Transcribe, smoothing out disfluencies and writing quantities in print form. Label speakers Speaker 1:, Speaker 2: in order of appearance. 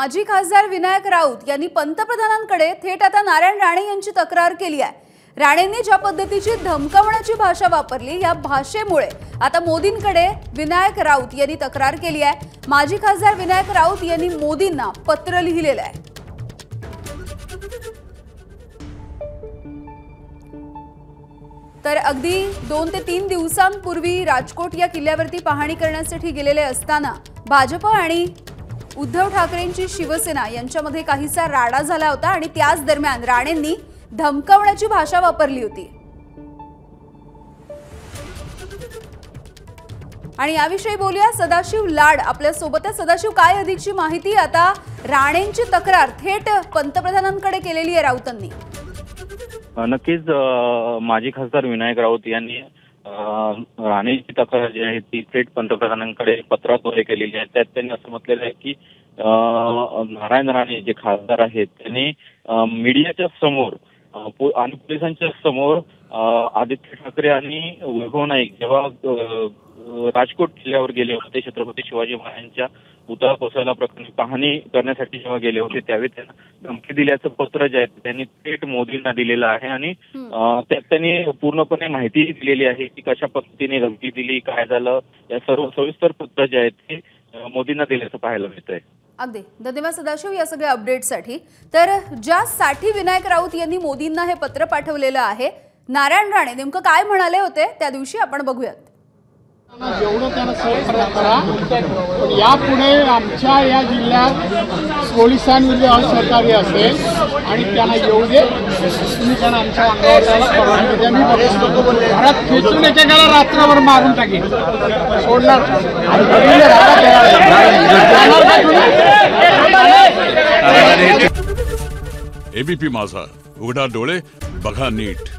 Speaker 1: माजी खासदार विनायक राऊत यांनी पंतप्रधानांकडे थेट आता नारायण राणे यांची तक्रार केली आहे। राणेंनी ज्या पद्धतीची धमकावण्याची भाषा वापरली, या भाषेमुळे आता मोदींकडे विनायक राऊत यांनी तक्रार केली आहे। माजी खासदार विनायक राऊत यांनी मोदींना पत्र लिहिलेलं आहे। तर अगदी 2 ते 3 दिवसांपूर्वी राजकोट या किल्ल्यावरती पाहणी करण्यासाठी गेलेले असताना भाजप आणि उद्धव ठाकरेंची शिवसेना यांच्यामध्ये काहीसा राडा झाला होता आणि त्याच दरम्यान राणेंनी धमकावण्याची भाषा वापरली होती। आणि याविषयी बोलूया, सदाशिव लाड आपल्या सोबत आहे। सदाशिव, काय अधिकची माहिती? आता राणेंची तक्रार थेट पंतप्रधानांकडे केलेली आहे राऊतांनी।
Speaker 2: नक्कीच माजी खासदार विनायक राऊत यांनी राणेंची तक्रार जी आहे ती थेट पंतप्रधानांकडे पत्राद्वारे केलेली आहे। त्यात त्यांनी असं म्हटलेलं आहे की नारायण राणे जे खासदार आहेत त्यांनी मीडियाच्या समोर आणि पोलिसांच्या समोर आदित्य ठाकरे आणि वैभव नाईक जेव्हा राजकोट किल्ल्यावर गेले होते, छत्रपती शिवाजी महाराजांच्या पुतळा कोसळला प्रकरणी पाहणी करण्यासाठी जेव्हा गेले होते त्यावेळी त्यांना धमकी दिल्याचं पत्र जे आहे त्यांनी थेट मोदींना दिलेलं आहे आणि त्यात त्यांनी पूर्णपणे माहिती दिलेली आहे की कशा पद्धतीने धमकी दिली, काय झालं, या सर्व सविस्तर पत्र जे आहेत ते मोदींना दिल्याचं पाहायला मिळतंय।
Speaker 1: अगदी धन्यवाद सदाशिव या सगळ्या अपडेटसाठी। तर ज्यासाठी विनायक राऊत यांनी मोदींना हे पत्र पाठवलेलं आहे, नारायण राणे नेमकं काय म्हणाले होते त्या दिवशी आपण बघूयात।
Speaker 3: जेवढं त्यांना सहकार्य करा, पण यापुढे आमच्या या जिल्ह्यात पोलिसांविरुद्ध असहकार्य असेल आणि त्यांना येऊ दे, तुम्ही त्यांना आमच्या अंगावर त्याला परवानगी द्या। मी घरात खेचून एकेकाला रात्रभर मारून टाकेन, सोडणार
Speaker 4: एबीपी माझा, उघडा डोळे बघा नीट।